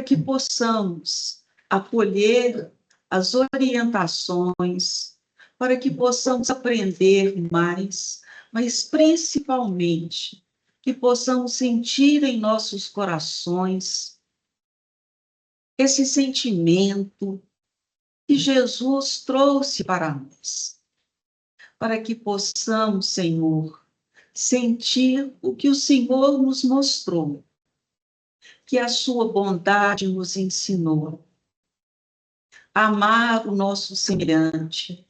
que possamos acolher as orientações, para que possamos aprender mais, mas principalmente que possamos sentir em nossos corações esse sentimento que Jesus trouxe para nós, para que possamos, Senhor, sentir o que o Senhor nos mostrou, que a sua bondade nos ensinou, amar o nosso semelhante,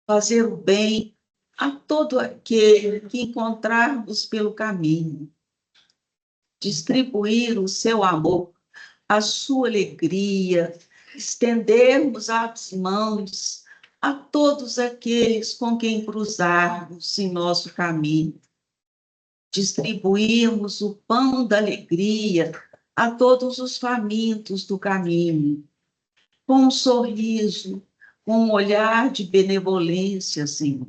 fazer o bem a todo aquele que encontrarmos pelo caminho, distribuir o seu amor, a sua alegria, estendermos as mãos a todos aqueles com quem cruzarmos em nosso caminho, distribuirmos o pão da alegria a todos os famintos do caminho, com um sorriso, com um olhar de benevolência, Senhor,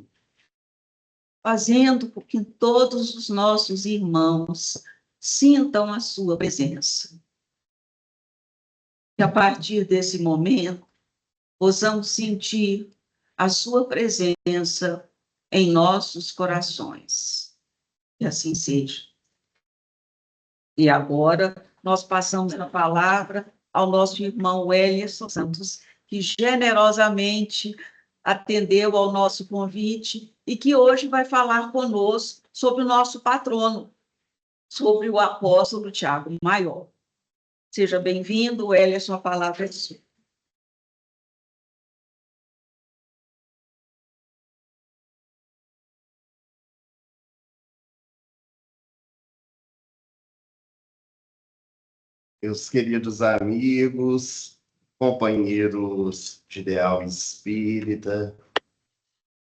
fazendo com que todos os nossos irmãos sintam a sua presença. Que a partir desse momento, possamos sentir a sua presença em nossos corações. Que assim seja. E agora, nós passamos a palavra ao nosso irmão Wellerson Santos, que generosamente atendeu ao nosso convite e que hoje vai falar conosco sobre o nosso patrono, sobre o apóstolo Tiago Maior. Seja bem-vindo, Wellerson, a palavra é sua. Meus queridos amigos, companheiros de ideal espírita,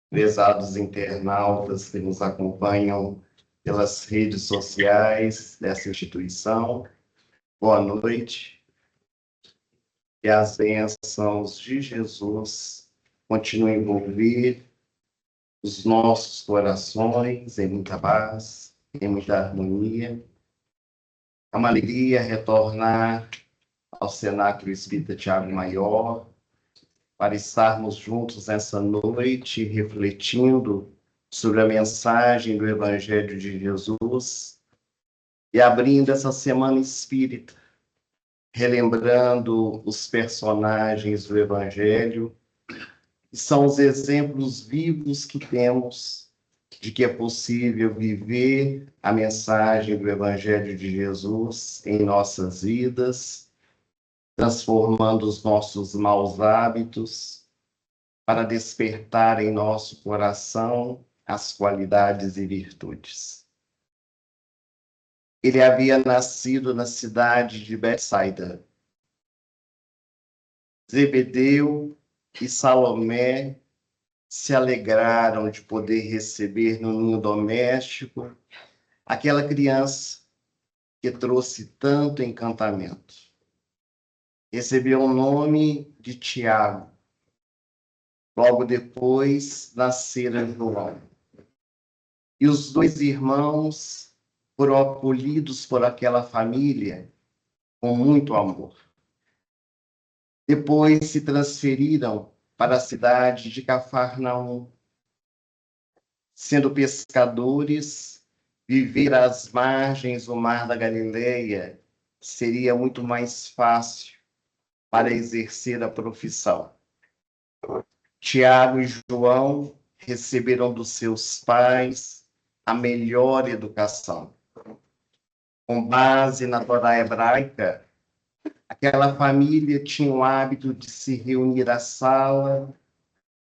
prezados internautas que nos acompanham pelas redes sociais dessa instituição, boa noite. Que as bênçãos de Jesus continuem a envolver os nossos corações em muita paz, em muita harmonia. É uma alegria retornar ao Cenáculo Espírita Tiago Maior, para estarmos juntos nessa noite, refletindo sobre a mensagem do Evangelho de Jesus e abrindo essa semana espírita, relembrando os personagens do Evangelho, que são os exemplos vivos que temos de que é possível viver a mensagem do Evangelho de Jesus em nossas vidas, transformando os nossos maus hábitos para despertar em nosso coração as qualidades e virtudes. Ele havia nascido na cidade de Betsaida. Zebedeu e Salomé se alegraram de poder receber no ninho doméstico aquela criança que trouxe tanto encantamento. Recebeu o nome de Tiago. Logo depois, nascera João. E os dois irmãos foram acolhidos por aquela família com muito amor. Depois se transferiram para a cidade de Cafarnaum. Sendo pescadores, viver às margens do mar da Galileia seria muito mais fácil para exercer a profissão. Tiago e João receberam dos seus pais a melhor educação. Com base na Torá hebraica, aquela família tinha o hábito de se reunir à sala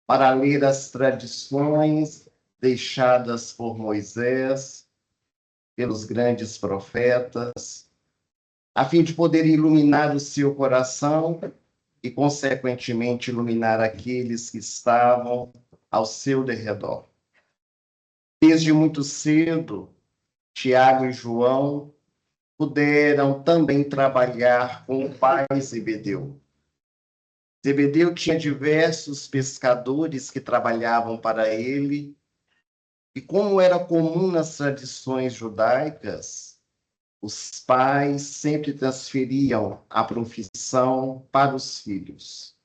para ler as tradições deixadas por Moisés, pelos grandes profetas, a fim de poder iluminar o seu coração e, consequentemente, iluminar aqueles que estavam ao seu derredor. Desde muito cedo, Tiago e João puderam também trabalhar com o pai Zebedeu. Zebedeu tinha diversos pescadores que trabalhavam para ele, e como era comum nas tradições judaicas, os pais sempre transferiam a profissão para os filhos.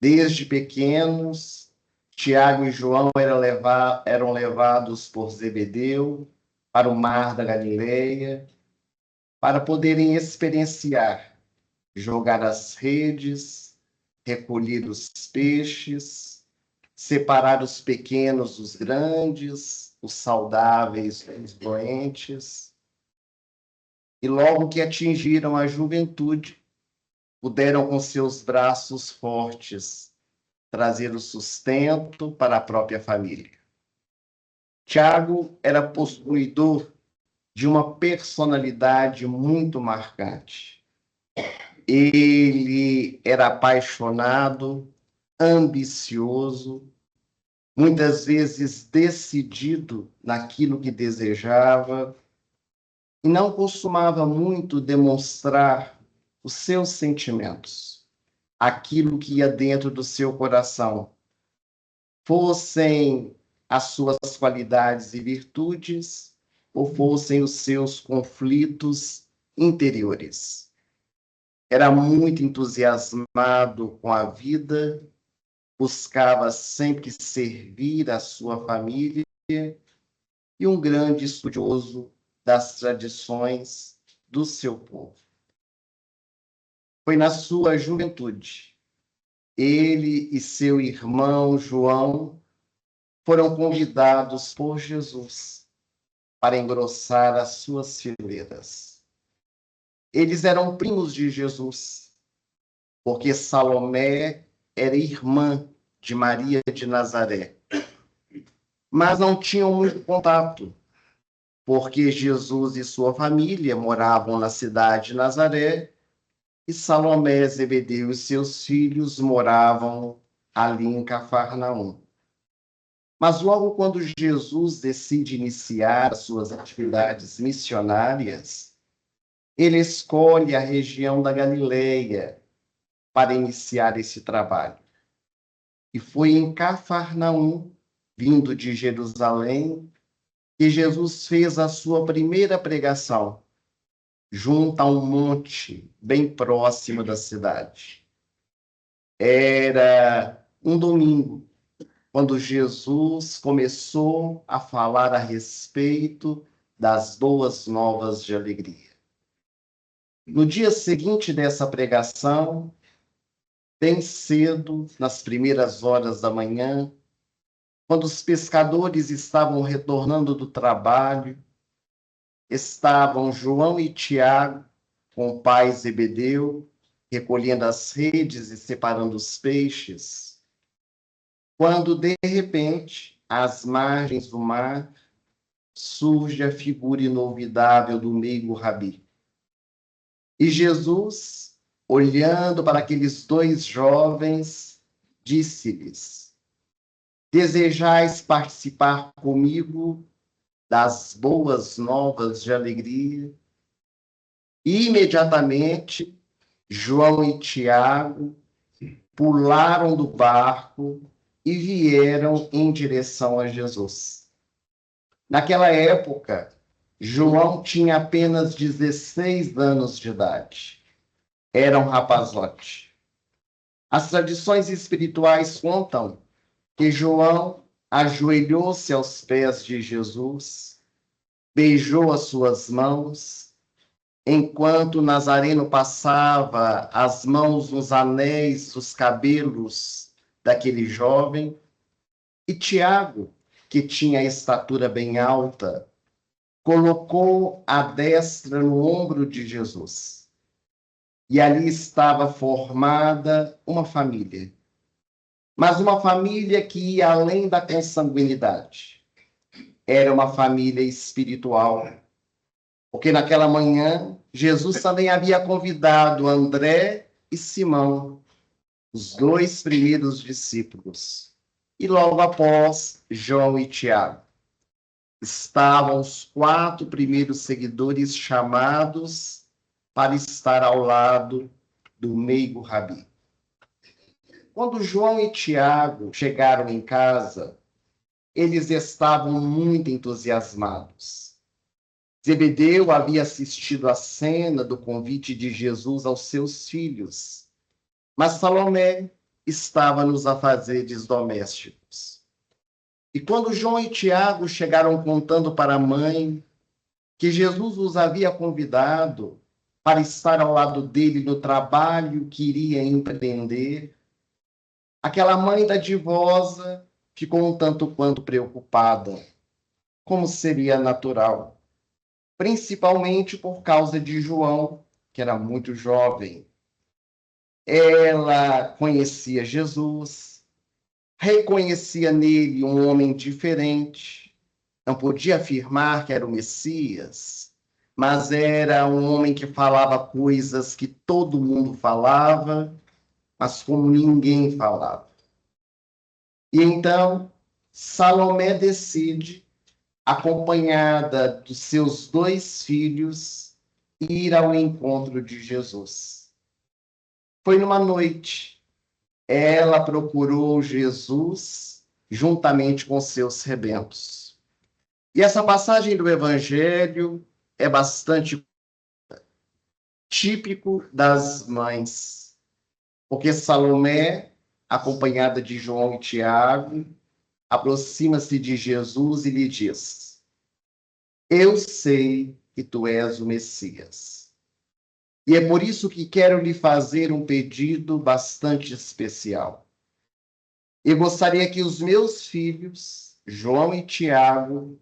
Desde pequenos, Tiago e João eram levados por Zebedeu para o mar da Galileia, para poderem experienciar, jogar as redes, recolher os peixes, separar os pequenos dos grandes, os saudáveis dos doentes. E logo que atingiram a juventude, puderam com seus braços fortes trazer o sustento para a própria família. Tiago era possuidor de uma personalidade muito marcante. Ele era apaixonado, ambicioso, muitas vezes decidido naquilo que desejava, e não costumava muito demonstrar os seus sentimentos, aquilo que ia dentro do seu coração, fossem as suas qualidades e virtudes ou fossem os seus conflitos interiores. Era muito entusiasmado com a vida, buscava sempre servir a sua família e um grande estudioso das tradições do seu povo. Foi na sua juventude, ele e seu irmão João foram convidados por Jesus para engrossar as suas fileiras. Eles eram primos de Jesus, porque Salomé era irmã de Maria de Nazaré, mas não tinham muito contato, porque Jesus e sua família moravam na cidade de Nazaré e Salomé, Zebedeu e seus filhos moravam ali em Cafarnaum. Mas logo quando Jesus decide iniciar as suas atividades missionárias, ele escolhe a região da Galileia para iniciar esse trabalho. E foi em Cafarnaum, vindo de Jerusalém, que Jesus fez a sua primeira pregação, junto a um monte bem próximo da cidade. Era um domingo, quando Jesus começou a falar a respeito das boas novas de alegria. No dia seguinte dessa pregação, bem cedo, nas primeiras horas da manhã, quando os pescadores estavam retornando do trabalho, estavam João e Tiago, com o pai Zebedeu, recolhendo as redes e separando os peixes, quando, de repente, às margens do mar, surge a figura inolvidável do meigo Rabi. E Jesus, olhando para aqueles dois jovens, disse-lhes: desejais participar comigo das boas novas de alegria? E imediatamente, João e Tiago pularam do barco e vieram em direção a Jesus. Naquela época, João tinha apenas 16 anos de idade. Era um rapazote. As tradições espirituais contam que João ajoelhou-se aos pés de Jesus, beijou as suas mãos, enquanto o Nazareno passava as mãos nos anéis dos cabelos daquele jovem, e Tiago, que tinha a estatura bem alta, colocou a destra no ombro de Jesus. E ali estava formada uma família, mas uma família que ia além da consanguinidade. Era uma família espiritual, porque naquela manhã Jesus também havia convidado André e Simão, os dois primeiros discípulos, e logo após João e Tiago. Estavam os 4 primeiros seguidores chamados para estar ao lado do meigo Rabi. Quando João e Tiago chegaram em casa, eles estavam muito entusiasmados. Zebedeu havia assistido à cena do convite de Jesus aos seus filhos, mas Salomé estava nos afazeres domésticos. E quando João e Tiago chegaram contando para a mãe que Jesus os havia convidado para estar ao lado dele no trabalho que iria empreender, aquela mãe dadivosa ficou um tanto quanto preocupada, como seria natural, principalmente por causa de João, que era muito jovem. Ela conhecia Jesus, reconhecia nele um homem diferente, não podia afirmar que era o Messias, mas era um homem que falava coisas que todo mundo falava, mas como ninguém falava. E então, Salomé decide, acompanhada dos seus 2 filhos, ir ao encontro de Jesus. Foi numa noite. Ela procurou Jesus juntamente com seus rebentos. E essa passagem do Evangelho é bastante típico das mães, porque Salomé, acompanhada de João e Tiago, aproxima-se de Jesus e lhe diz: Eu sei que tu és o Messias. E é por isso que quero lhe fazer um pedido bastante especial. Eu gostaria que os meus filhos, João e Tiago,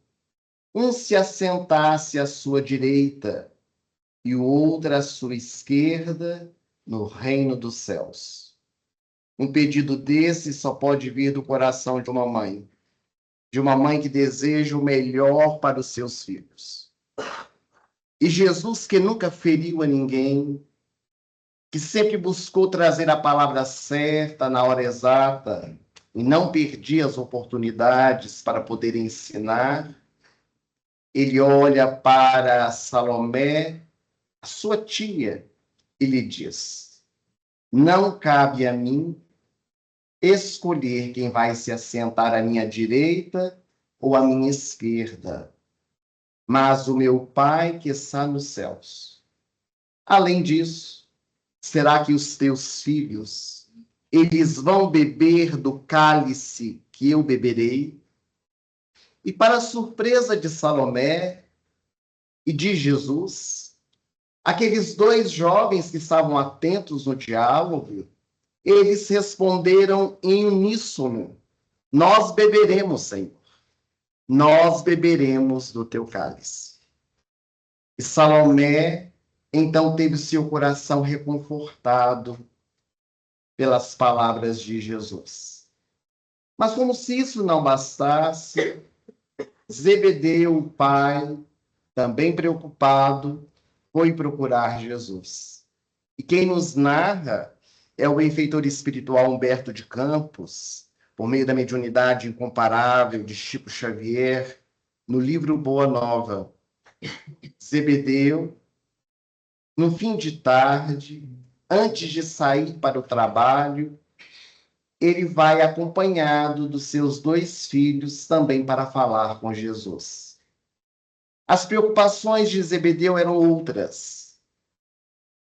um se assentasse à sua direita e o outro à sua esquerda no reino dos céus. Um pedido desse só pode vir do coração de uma mãe que deseja o melhor para os seus filhos. E Jesus, que nunca feriu a ninguém, que sempre buscou trazer a palavra certa na hora exata e não perdia as oportunidades para poder ensinar, ele olha para Salomé, a sua tia, e lhe diz: Não cabe a mim escolher quem vai se assentar à minha direita ou à minha esquerda, mas o meu Pai que está nos céus. Além disso, será que os teus filhos, eles vão beber do cálice que eu beberei? E para surpresa de Salomé e de Jesus, aqueles 2 jovens que estavam atentos no diálogo, eles responderam em uníssono: Nós beberemos, Senhor. Nós beberemos do teu cálice. E Salomé, então, teve seu coração reconfortado pelas palavras de Jesus. Mas como se isso não bastasse, Zebedeu, o pai, também preocupado, foi procurar Jesus. E quem nos narra é o benfeitor espiritual Humberto de Campos, por meio da mediunidade incomparável de Chico Xavier, no livro Boa Nova. Zebedeu, no fim de tarde, antes de sair para o trabalho, ele vai acompanhado dos seus 2 filhos também para falar com Jesus. As preocupações de Zebedeu eram outras.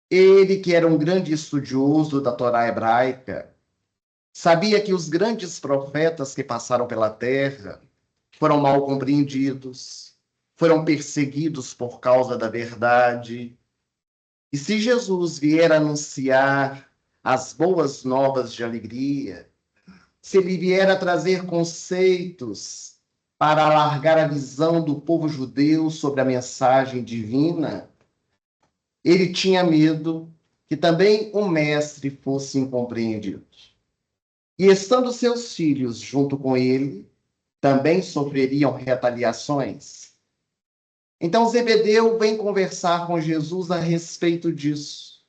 Ele, que era um grande estudioso da Torá hebraica, sabia que os grandes profetas que passaram pela terra foram mal compreendidos, foram perseguidos por causa da verdade. E se Jesus vier anunciar as boas novas de alegria, se ele vier a trazer conceitos para alargar a visão do povo judeu sobre a mensagem divina, ele tinha medo que também o mestre fosse incompreendido. E estando seus filhos junto com ele, também sofreriam retaliações. Então Zebedeu vem conversar com Jesus a respeito disso.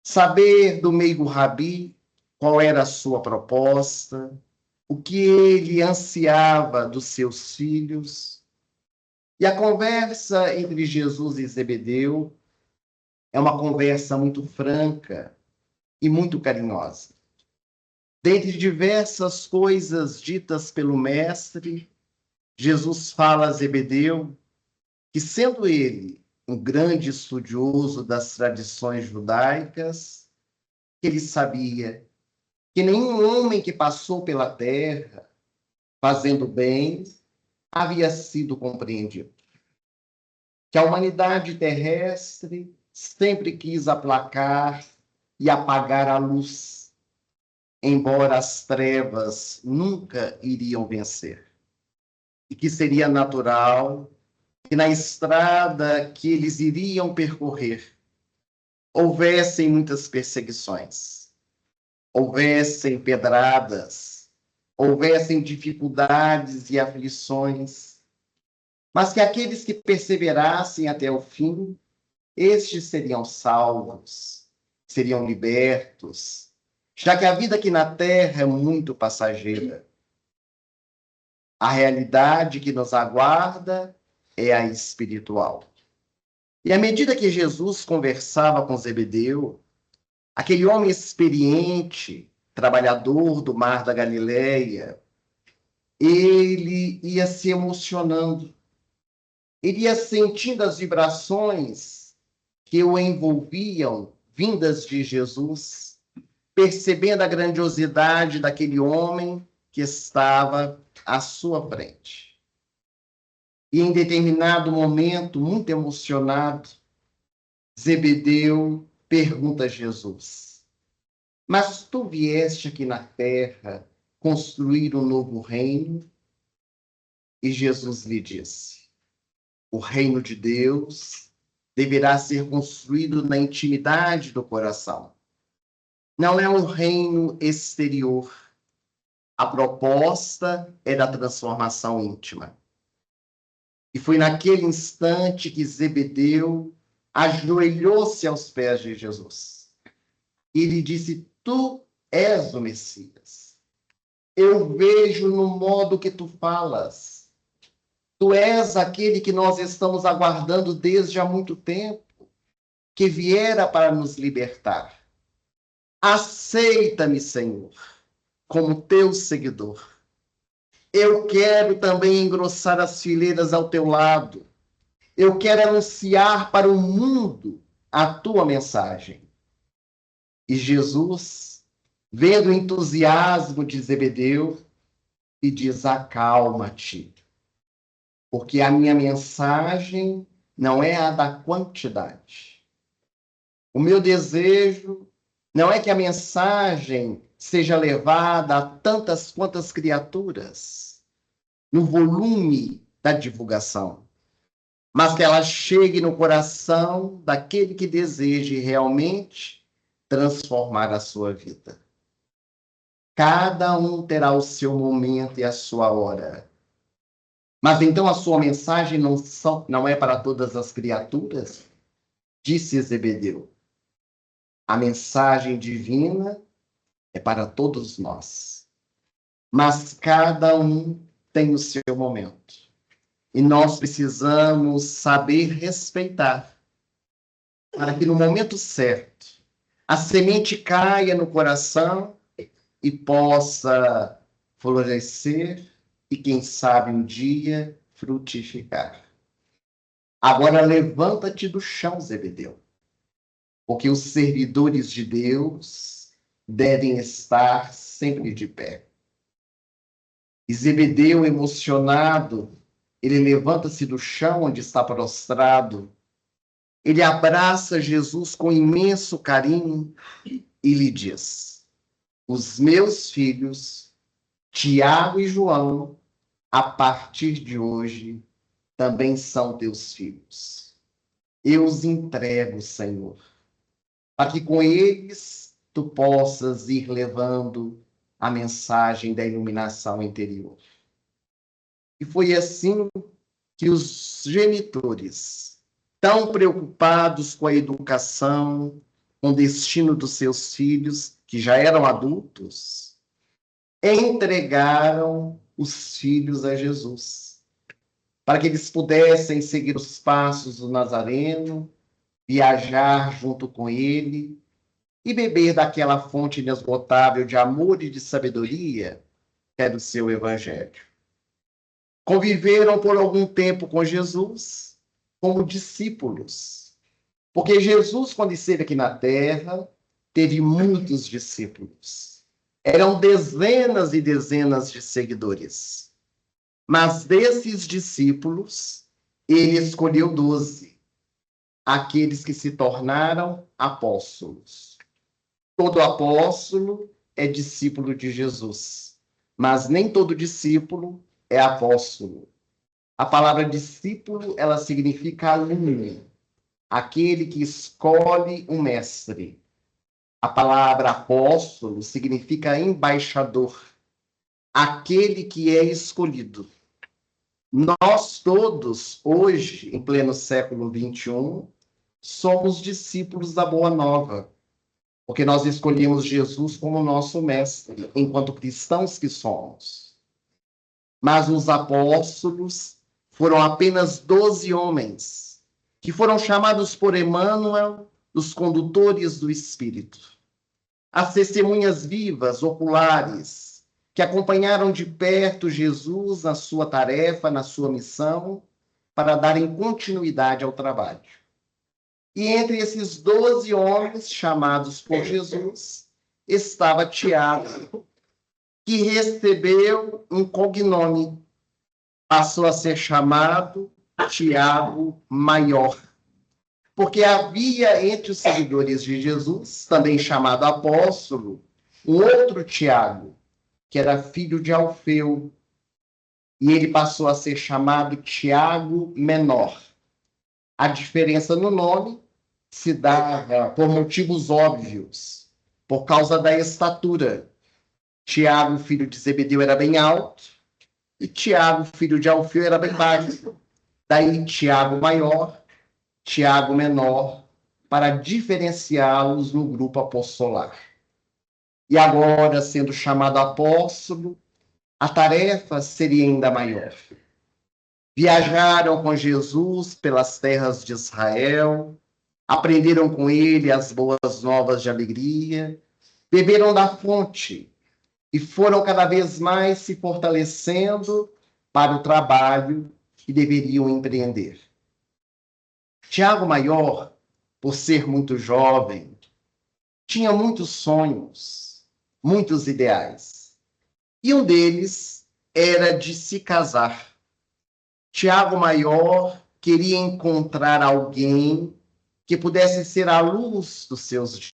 Saber do meigo rabi qual era a sua proposta, o que ele ansiava dos seus filhos. E a conversa entre Jesus e Zebedeu é uma conversa muito franca e muito carinhosa. Dentre diversas coisas ditas pelo mestre, Jesus fala a Zebedeu que, sendo ele um grande estudioso das tradições judaicas, ele sabia que nenhum homem que passou pela terra fazendo bem havia sido compreendido. Que a humanidade terrestre sempre quis aplacar e apagar a luz, embora as trevas nunca iriam vencer. E que seria natural que na estrada que eles iriam percorrer houvessem muitas perseguições, houvessem pedradas, houvessem dificuldades e aflições, mas que aqueles que perseverassem até o fim, estes seriam salvos, seriam libertos, já que a vida aqui na Terra é muito passageira. A realidade que nos aguarda é a espiritual. E à medida que Jesus conversava com Zebedeu, aquele homem experiente, trabalhador do mar da Galileia, ele ia se emocionando, ele ia sentindo as vibrações que o envolviam, vindas de Jesus, percebendo a grandiosidade daquele homem que estava à sua frente. E em determinado momento, muito emocionado, Zebedeu pergunta a Jesus: mas tu vieste aqui na terra construir um novo reino? E Jesus lhe disse: o reino de Deus deverá ser construído na intimidade do coração. Não é um reino exterior. A proposta é da transformação íntima. E foi naquele instante que Zebedeu ajoelhou-se aos pés de Jesus. E lhe disse: tu és o Messias. Eu vejo no modo que tu falas. Tu és aquele que nós estamos aguardando desde há muito tempo, que viera para nos libertar. Aceita-me, Senhor, como teu seguidor. Eu quero também engrossar as fileiras ao teu lado. Eu quero anunciar para o mundo a tua mensagem. E Jesus, vendo o entusiasmo de Zebedeu, lhe diz: acalma-te, porque a minha mensagem não é a da quantidade. O meu desejo não é que a mensagem seja levada a tantas quantas criaturas, no volume da divulgação, mas que ela chegue no coração daquele que deseje realmente transformar a sua vida. Cada um terá o seu momento e a sua hora. Mas então a sua mensagem não é para todas as criaturas? Disse Zebedeu. A mensagem divina é para todos nós. Mas cada um tem o seu momento. E nós precisamos saber respeitar, para que no momento certo a semente caia no coração e possa florescer e, quem sabe, um dia frutificar. Agora levanta-te do chão, Zebedeu, porque os servidores de Deus devem estar sempre de pé. E Zebedeu, emocionado, ele levanta-se do chão onde está prostrado, ele abraça Jesus com imenso carinho e lhe diz: os meus filhos, Tiago e João, a partir de hoje, também são teus filhos. Eu os entrego, Senhor, para que com eles tu possas ir levando a mensagem da iluminação interior. E foi assim que os genitores, tão preocupados com a educação, com o destino dos seus filhos, que já eram adultos, entregaram os filhos a Jesus, para que eles pudessem seguir os passos do Nazareno, viajar junto com ele e beber daquela fonte inesgotável de amor e de sabedoria que é do seu evangelho. Conviveram por algum tempo com Jesus, como discípulos. Porque Jesus, quando esteve aqui na Terra, teve muitos discípulos. Eram dezenas e dezenas de seguidores. Mas desses discípulos, ele escolheu 12, aqueles que se tornaram apóstolos. Todo apóstolo é discípulo de Jesus, mas nem todo discípulo é apóstolo. A palavra discípulo, ela significa aluno, aquele que escolhe um mestre. A palavra apóstolo significa embaixador, aquele que é escolhido. Nós todos, hoje, em pleno século XXI, somos discípulos da Boa Nova, porque nós escolhemos Jesus como nosso mestre, enquanto cristãos que somos. Mas os apóstolos foram apenas 12 homens, que foram chamados por Emmanuel os condutores do Espírito. As testemunhas vivas, oculares, que acompanharam de perto Jesus na sua tarefa, na sua missão, para darem continuidade ao trabalho. E entre esses 12 homens chamados por Jesus, estava Tiago, que recebeu um cognome, passou a ser chamado Tiago Maior. Porque havia entre os seguidores de Jesus, também chamado apóstolo, um outro Tiago, que era filho de Alfeu, e ele passou a ser chamado Tiago Menor. A diferença no nome se dava por motivos óbvios, por causa da estatura. Tiago, filho de Zebedeu, era bem alto, e Tiago, filho de Alfeu, era bem baixo. Daí Tiago Maior, Tiago Menor, para diferenciá-los no grupo apostolar. E agora, sendo chamado apóstolo, a tarefa seria ainda maior. Viajaram com Jesus pelas terras de Israel, aprenderam com ele as boas novas de alegria, beberam da fonte e foram cada vez mais se fortalecendo para o trabalho que deveriam empreender. Tiago Maior, por ser muito jovem, tinha muitos sonhos, muitos ideais. E um deles era de se casar. Tiago Maior queria encontrar alguém que pudesse ser a luz dos seus dias.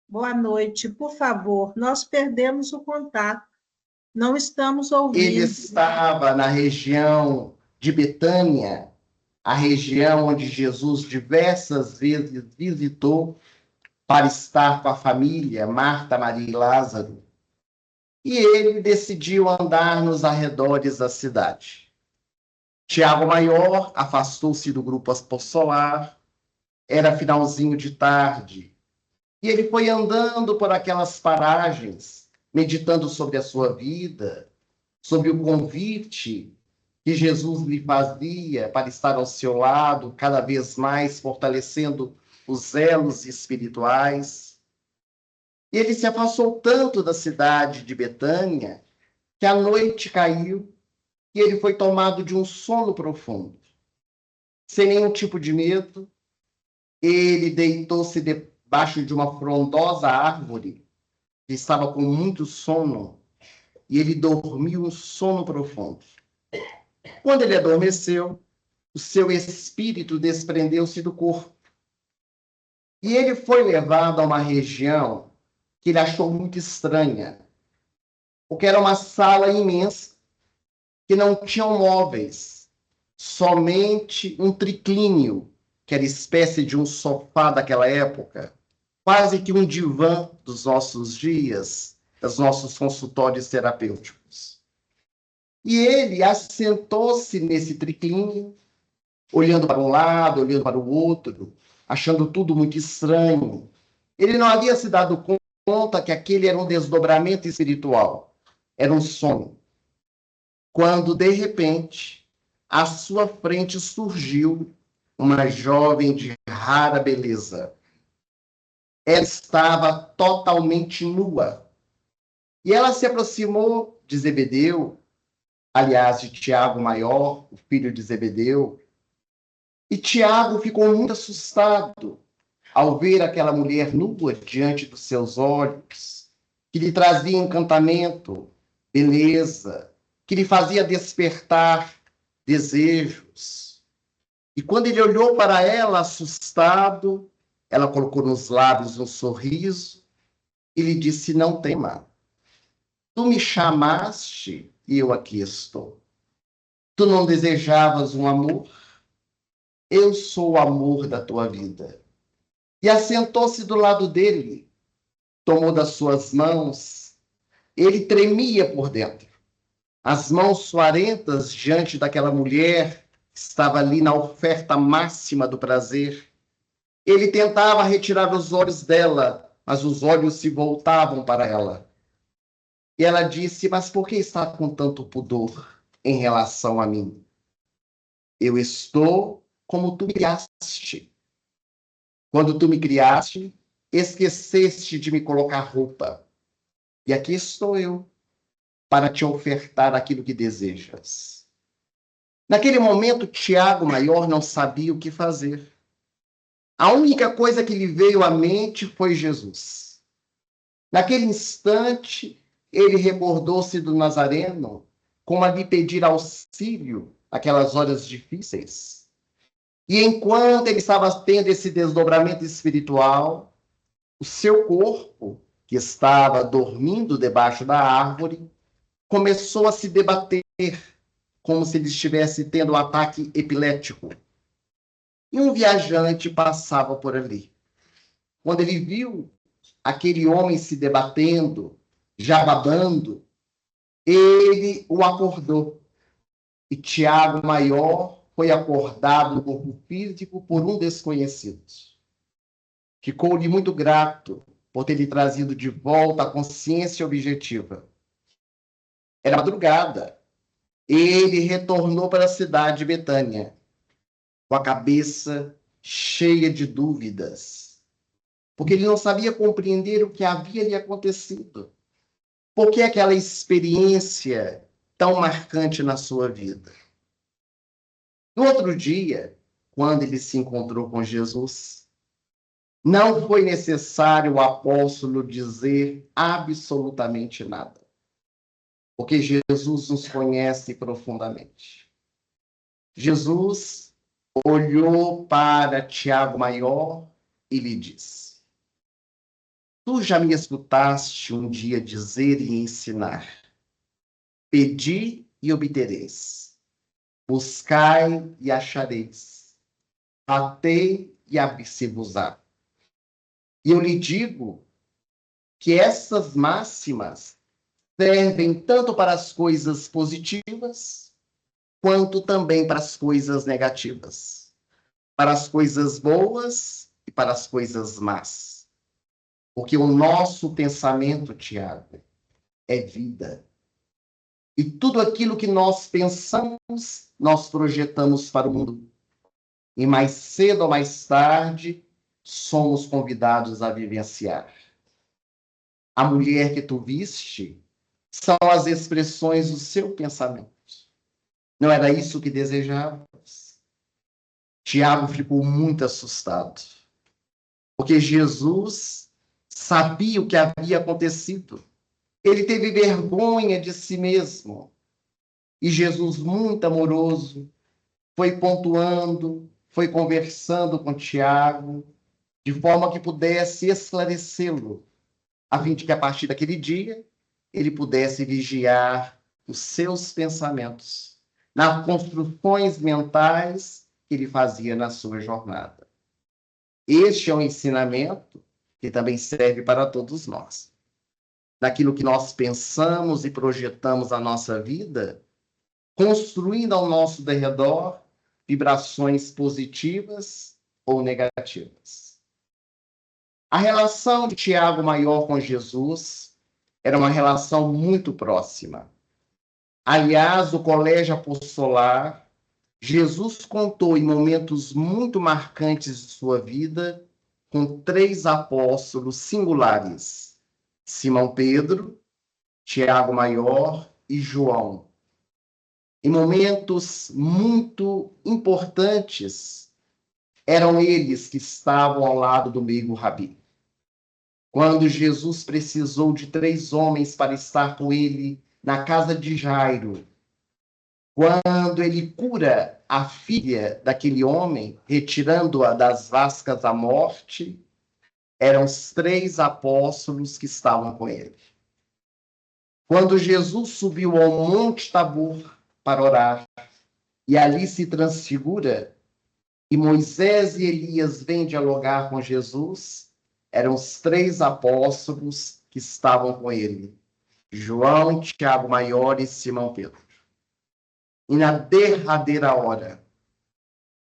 Boa noite, por favor, nós perdemos o contato, não estamos ouvindo. Ele estava na região de Betânia, a região onde Jesus diversas vezes visitou para estar com a família, Marta, Maria e Lázaro. E ele decidiu andar nos arredores da cidade. Tiago Maior afastou-se do grupo apostolar, era finalzinho de tarde, e ele foi andando por aquelas paragens, meditando sobre a sua vida, sobre o convite que Jesus lhe fazia para estar ao seu lado, cada vez mais fortalecendo os elos espirituais. E ele se afastou tanto da cidade de Betânia que a noite caiu e ele foi tomado de um sono profundo. Sem nenhum tipo de medo, ele deitou-se debaixo de uma frondosa árvore que estava com muito sono e ele dormiu um sono profundo. Quando ele adormeceu, o seu espírito desprendeu-se do corpo. E ele foi levado a uma região que ele achou muito estranha, porque era uma sala imensa, que não tinha móveis, somente um triclínio, que era espécie de um sofá daquela época, quase que um divã dos nossos dias, dos nossos consultórios terapêuticos. E ele assentou-se nesse triclínio, olhando para um lado, olhando para o outro, achando tudo muito estranho. Ele não havia se dado conta que aquele era um desdobramento espiritual, era um sonho. Quando, de repente, à sua frente surgiu uma jovem de rara beleza. Ela estava totalmente nua. E ela se aproximou de Zebedeu, aliás, de Tiago Maior, o filho de Zebedeu. E Tiago ficou muito assustado ao ver aquela mulher nua diante dos seus olhos, que lhe trazia encantamento, beleza, que lhe fazia despertar desejos. E quando ele olhou para ela, assustado, ela colocou nos lábios um sorriso e lhe disse: não tema, tu me chamaste e eu aqui estou. Tu não desejavas um amor? Eu sou o amor da tua vida. E assentou-se do lado dele, tomou das suas mãos. Ele tremia por dentro. As mãos suarentas diante daquela mulher que estava ali na oferta máxima do prazer. Ele tentava retirar os olhos dela, mas os olhos se voltavam para ela. E ela disse: mas por que está com tanto pudor em relação a mim? Eu estou como tu me criaste. Quando tu me criaste, esqueceste de me colocar roupa. E aqui estou eu, para te ofertar aquilo que desejas. Naquele momento, Tiago Maior não sabia o que fazer. A única coisa que lhe veio à mente foi Jesus. Naquele instante, ele recordou-se do Nazareno, como a lhe pedir auxílio naquelas horas difíceis. E enquanto ele estava tendo esse desdobramento espiritual, o seu corpo, que estava dormindo debaixo da árvore, começou a se debater, como se ele estivesse tendo um ataque epilético. E um viajante passava por ali. Quando ele viu aquele homem se debatendo, já babando, ele o acordou. E Tiago Maior foi acordado no corpo físico por um desconhecido. Ficou-lhe muito grato por ter lhe trazido de volta a consciência objetiva. Era madrugada. Ele retornou para a cidade de Betânia, com a cabeça cheia de dúvidas, porque ele não sabia compreender o que havia lhe acontecido. Por que aquela experiência tão marcante na sua vida? No outro dia, quando ele se encontrou com Jesus, não foi necessário o apóstolo dizer absolutamente nada, porque Jesus nos conhece profundamente. Jesus olhou para Tiago Maior e lhe disse: tu já me escutaste um dia dizer e ensinar: pedi e obtereis, buscai e achareis, batei e abri-se-vos-á. E eu lhe digo que essas máximas servem tanto para as coisas positivas, quanto também para as coisas negativas, para as coisas boas e para as coisas más. Porque o nosso pensamento, Tiago, é vida. E tudo aquilo que nós pensamos, nós projetamos para o mundo. E mais cedo ou mais tarde, somos convidados a vivenciar. A mulher que tu viste são as expressões do seu pensamento. Não era isso que desejavas? Tiago ficou muito assustado, porque Jesus sabia o que havia acontecido. Ele teve vergonha de si mesmo. E Jesus, muito amoroso, foi pontuando, foi conversando com Tiago, de forma que pudesse esclarecê-lo, a fim de que, a partir daquele dia, ele pudesse vigiar os seus pensamentos nas construções mentais que ele fazia na sua jornada. Este é um ensinamento que também serve para todos nós. Daquilo que nós pensamos e projetamos a nossa vida, construindo ao nosso derredor vibrações positivas ou negativas. A relação de Tiago Maior com Jesus era uma relação muito próxima. Aliás, o colégio apostolar, Jesus contou em momentos muito marcantes de sua vida com 3 apóstolos singulares: Simão Pedro, Tiago Maior e João. Em momentos muito importantes, eram eles que estavam ao lado do meigo Rabi. Quando Jesus precisou de 3 homens para estar com ele na casa de Jairo, quando ele cura a filha daquele homem, retirando-a das vascas da morte, eram os 3 apóstolos que estavam com ele. Quando Jesus subiu ao Monte Tabor para orar, e ali se transfigura, e Moisés e Elias vêm dialogar com Jesus, eram os 3 apóstolos que estavam com ele: João, Tiago Maior e Simão Pedro. E na derradeira hora,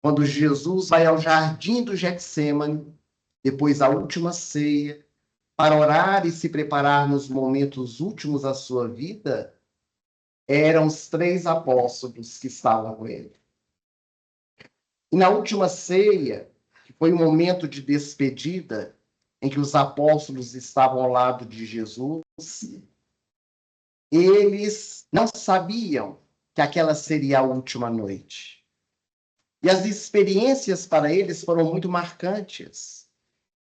quando Jesus vai ao jardim do Getsêmani, depois da última ceia, para orar e se preparar nos momentos últimos da sua vida, eram os 3 apóstolos que estavam com ele. E na última ceia, que foi um momento de despedida, em que os apóstolos estavam ao lado de Jesus, eles não sabiam que aquela seria a última noite. E as experiências para eles foram muito marcantes.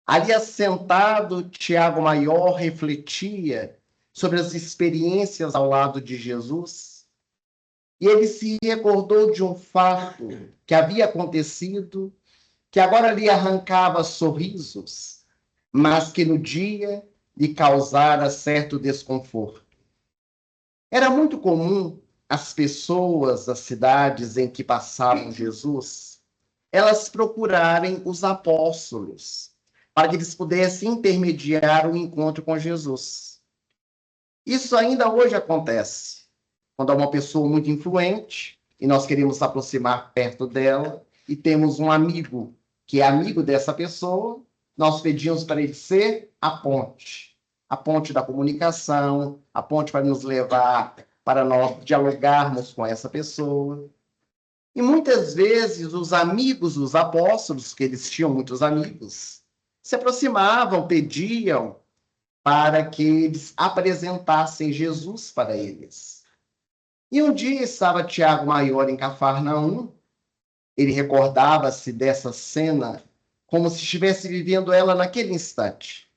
Ali assentado, Tiago Maior refletia sobre as experiências ao lado de Jesus, e ele se recordou de um fato que havia acontecido, que agora lhe arrancava sorrisos, mas que no dia lhe causara certo desconforto. Era muito comum as pessoas das cidades em que passavam Jesus, elas procurarem os apóstolos, para que eles pudessem intermediar o encontro com Jesus. Isso ainda hoje acontece. Quando há uma pessoa muito influente e nós queremos se aproximar perto dela e temos um amigo que é amigo dessa pessoa, nós pedimos para ele ser a ponte da comunicação, a ponte para nos levar, para nós dialogarmos com essa pessoa. E muitas vezes os amigos dos apóstolos, que eles tinham muitos amigos, se aproximavam, pediam para que eles apresentassem Jesus para eles. E um dia estava Tiago Maior em Cafarnaum, ele recordava-se dessa cena como se estivesse vivendo ela naquele instante,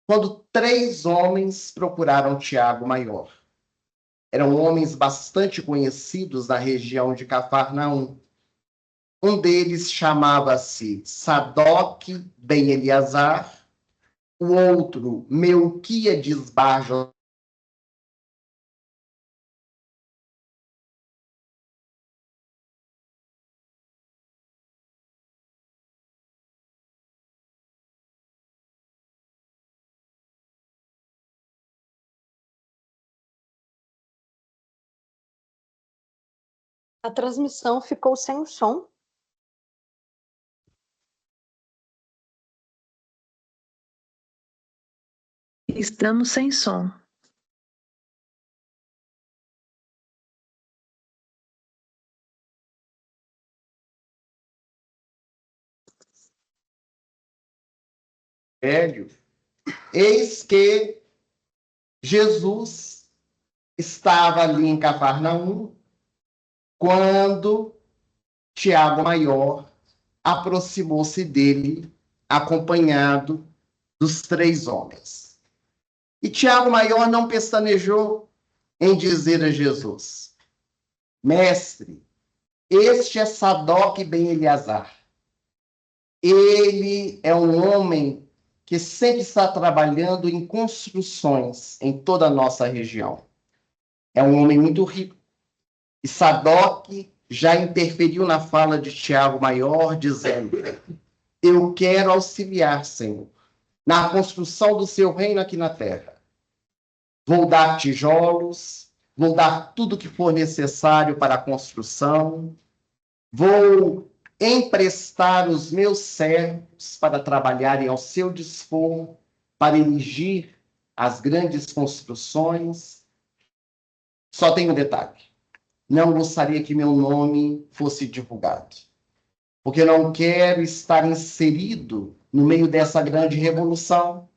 quando 3 homens procuraram Tiago Maior. Eram homens bastante conhecidos na região de Cafarnaum. Um deles chamava-se Sadoc ben Eleazar, o outro Melquíades bar José. A transmissão ficou sem som. Estamos sem som. Velho, eis que Jesus estava ali em Cafarnaum quando Tiago Maior aproximou-se dele, acompanhado dos 3 homens. E Tiago Maior não pestanejou em dizer a Jesus: Mestre, este é Sadoc ben Eleazar. Ele é um homem que sempre está trabalhando em construções em toda a nossa região. É um homem muito rico. E Sadoc já interferiu na fala de Tiago Maior, dizendo: eu quero auxiliar, Senhor, na construção do seu reino aqui na terra. Vou dar tijolos, vou dar tudo que for necessário para a construção, vou emprestar os meus servos para trabalharem ao seu dispor, para erigir as grandes construções. Só tem um detalhe: não gostaria que meu nome fosse divulgado, porque não quero estar inserido no meio dessa grande revolução.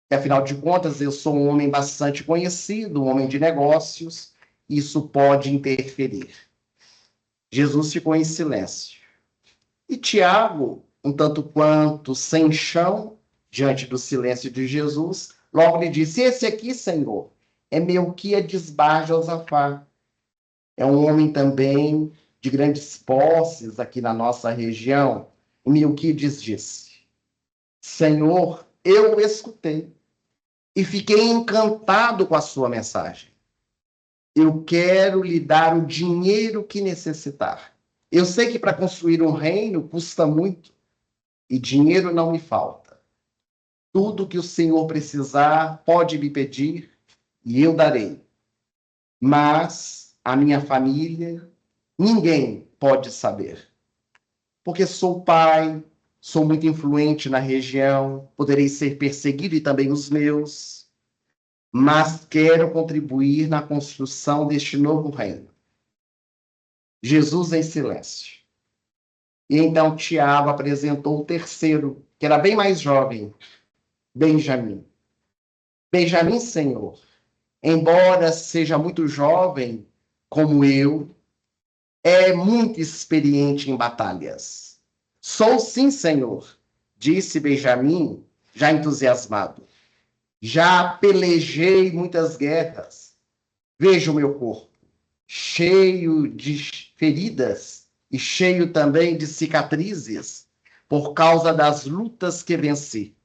E, afinal de contas, eu sou um homem bastante conhecido, um homem de negócios, isso pode interferir. Jesus ficou em silêncio. E Tiago, um tanto quanto sem chão, diante do silêncio de Jesus, logo lhe disse: esse aqui, Senhor, é Melquiades Bar Josafá. É um homem também de grandes posses aqui na nossa região. E Melquiades disse: Senhor, eu o escutei e fiquei encantado com a sua mensagem. Eu quero lhe dar o dinheiro que necessitar. Eu sei que para construir um reino custa muito e dinheiro não me falta. Tudo que o Senhor precisar, pode me pedir e eu darei. Mas a minha família, ninguém pode saber. Porque sou pai, sou muito influente na região, poderei ser perseguido e também os meus, mas quero contribuir na construção deste novo reino. Jesus em silêncio. E então Tiago apresentou o terceiro, que era bem mais jovem, Benjamim. Benjamim, Senhor, embora seja muito jovem, como eu, é muito experiente em batalhas. Sou sim, Senhor, disse Benjamim, já entusiasmado. Já pelejei muitas guerras. Veja o meu corpo, cheio de feridas e cheio também de cicatrizes, por causa das lutas que venci.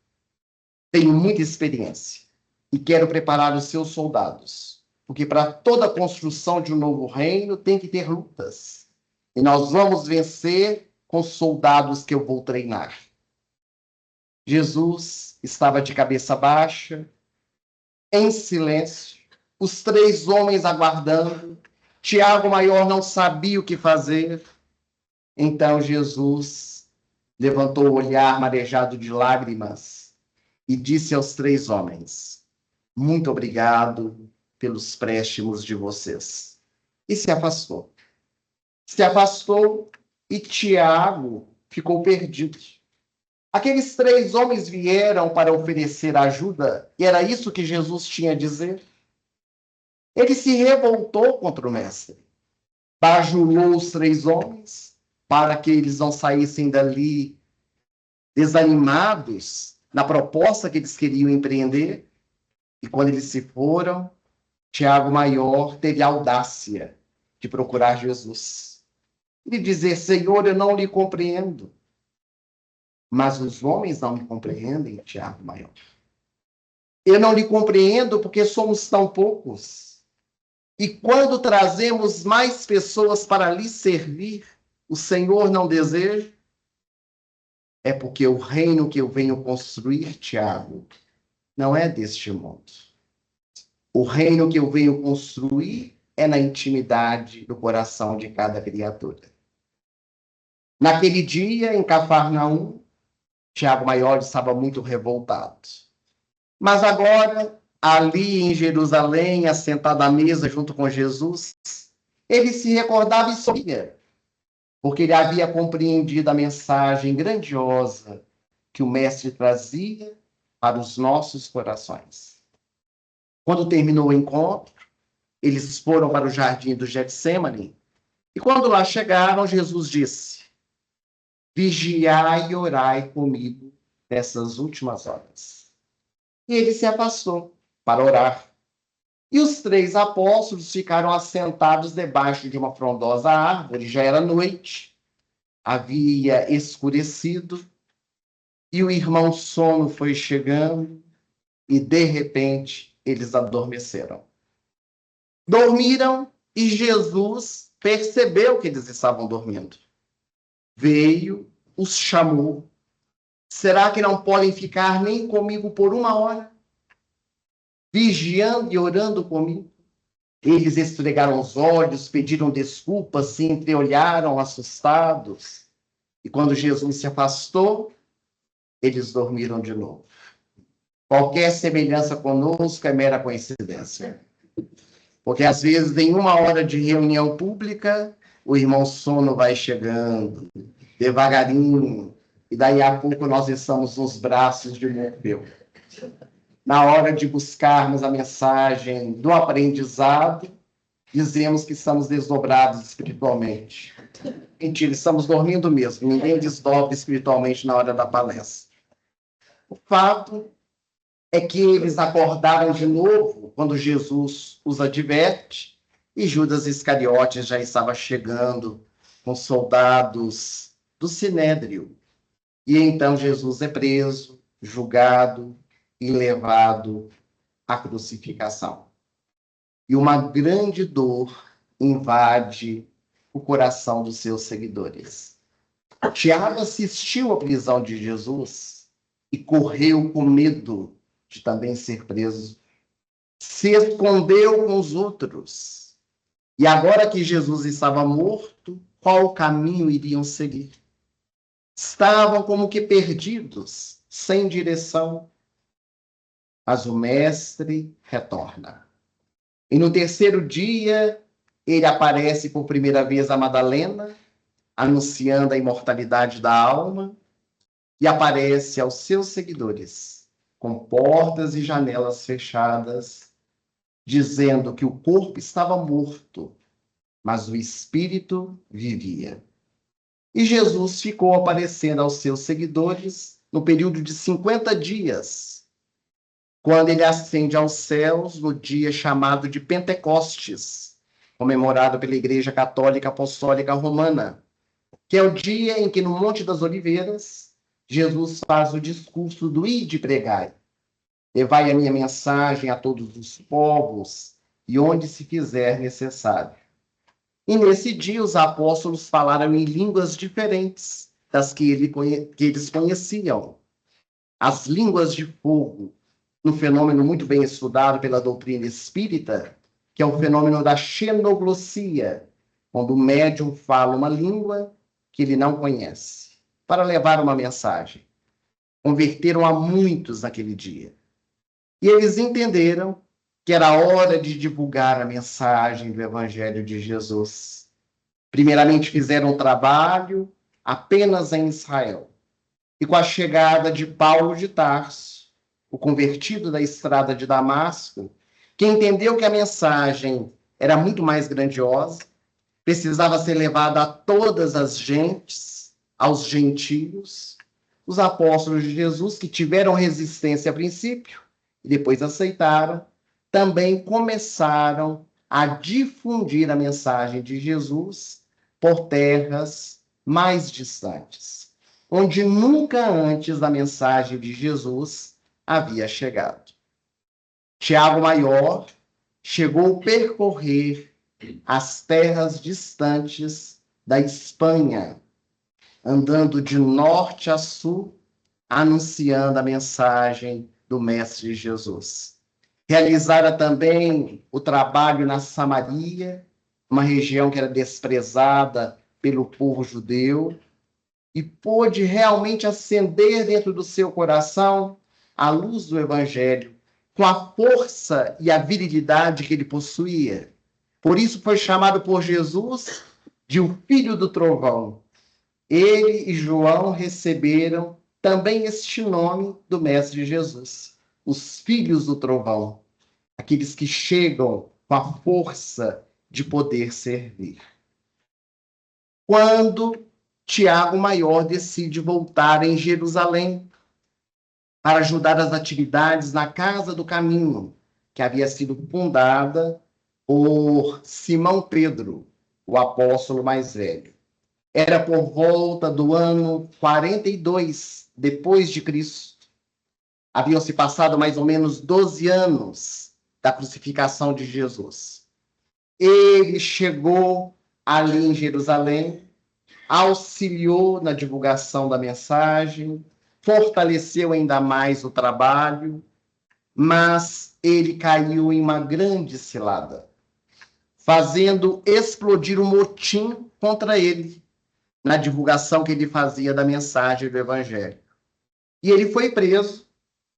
Tenho muita experiência e quero preparar os seus soldados, porque para toda a construção de um novo reino tem que ter lutas. E nós vamos vencer com os soldados que eu vou treinar. Jesus estava de cabeça baixa, em silêncio, os três homens aguardando. Tiago Maior não sabia o que fazer. Então Jesus levantou o olhar marejado de lágrimas e disse aos três homens: muito obrigado pelos préstimos de vocês. E se afastou. Se afastou e Tiago ficou perdido. Aqueles três homens vieram para oferecer ajuda, e era isso que Jesus tinha a dizer. Ele se revoltou contra o mestre, bajulou os três homens para que eles não saíssem dali desanimados na proposta que eles queriam empreender. E quando eles se foram, Tiago Maior teve a audácia de procurar Jesus e dizer: Senhor, eu não lhe compreendo. Mas os homens não me compreendem, Tiago Maior. Eu não lhe compreendo porque somos tão poucos. E quando trazemos mais pessoas para lhe servir, o Senhor não deseja. É porque o reino que eu venho construir, Tiago, não é deste mundo. O reino que eu venho construir é na intimidade do coração de cada criatura. Naquele dia, em Cafarnaum, Tiago Maior estava muito revoltado. Mas agora, ali em Jerusalém, assentado à mesa junto com Jesus, ele se recordava e sorria, porque ele havia compreendido a mensagem grandiosa que o Mestre trazia para os nossos corações. Quando terminou o encontro, eles foram para o jardim do Getsêmani, e quando lá chegaram, Jesus disse: vigiai e orai comigo nessas últimas horas. E ele se afastou para orar. E os três apóstolos ficaram assentados debaixo de uma frondosa árvore. Já era noite, havia escurecido, e o irmão sono foi chegando, e de repente eles adormeceram. Dormiram, e Jesus percebeu que eles estavam dormindo. Veio, os chamou. Será que não podem ficar nem comigo por 1 hora? Vigiando e orando comigo? Eles esfregaram os olhos, pediram desculpas, se entreolharam assustados. E quando Jesus se afastou, eles dormiram de novo. Qualquer semelhança conosco é mera coincidência. Porque, às vezes, em 1 hora de reunião pública, o irmão sono vai chegando, devagarinho, e daí a pouco nós estamos nos braços de Morfeu. Na hora de buscarmos a mensagem do aprendizado, dizemos que estamos desdobrados espiritualmente. Mentira, estamos dormindo mesmo. Ninguém desdobra espiritualmente na hora da palestra. O fato é que eles acordaram de novo quando Jesus os adverte e Judas Iscariotes já estava chegando com soldados do Sinédrio. E então Jesus é preso, julgado e levado à crucificação. E uma grande dor invade o coração dos seus seguidores. Tiago assistiu à prisão de Jesus e correu com medo de também ser preso. Se escondeu com os outros. E agora que Jesus estava morto, qual caminho iriam seguir? Estavam como que perdidos, sem direção. Mas o mestre retorna. E no 3º dia, ele aparece por primeira vez a Madalena, anunciando a imortalidade da alma, e aparece aos seus seguidores, com portas e janelas fechadas, dizendo que o corpo estava morto, mas o espírito vivia. E Jesus ficou aparecendo aos seus seguidores no período de 50 dias, quando ele ascende aos céus no dia chamado de Pentecostes, comemorado pela Igreja Católica Apostólica Romana, que é o dia em que, no Monte das Oliveiras, Jesus faz o discurso do Ide pregai. Levai a minha mensagem a todos os povos e onde se fizer necessário. E nesse dia os apóstolos falaram em línguas diferentes das que eles conheciam. As línguas de fogo, um fenômeno muito bem estudado pela doutrina espírita, que é o fenômeno da xenoglossia, quando o médium fala uma língua que ele não conhece, para levar uma mensagem. Converteram a muitos naquele dia. E eles entenderam que era hora de divulgar a mensagem do Evangelho de Jesus. Primeiramente fizeram um trabalho apenas em Israel. E com a chegada de Paulo de Tarso, o convertido da estrada de Damasco, que entendeu que a mensagem era muito mais grandiosa, precisava ser levada a todas as gentes, aos gentios, os apóstolos de Jesus, que tiveram resistência a princípio, e depois aceitaram, também começaram a difundir a mensagem de Jesus por terras mais distantes, onde nunca antes a mensagem de Jesus havia chegado. Tiago Maior chegou a percorrer as terras distantes da Espanha, andando de norte a sul, anunciando a mensagem do Mestre Jesus. Realizara também o trabalho na Samaria, uma região que era desprezada pelo povo judeu, e pôde realmente acender dentro do seu coração a luz do Evangelho, com a força e a virilidade que ele possuía. Por isso foi chamado por Jesus de o Filho do Trovão. Ele e João receberam também este nome do Mestre Jesus, os Filhos do Trovão, aqueles que chegam com a força de poder servir. Quando Tiago Maior decide voltar em Jerusalém para ajudar as atividades na Casa do Caminho, que havia sido fundada por Simão Pedro, o apóstolo mais velho. Era por volta do ano 42 depois de Cristo. Haviam se passado mais ou menos 12 anos da crucificação de Jesus. Ele chegou ali em Jerusalém, auxiliou na divulgação da mensagem, fortaleceu ainda mais o trabalho, mas ele caiu em uma grande cilada, fazendo explodir um motim contra ele, na divulgação que ele fazia da mensagem do Evangelho. E ele foi preso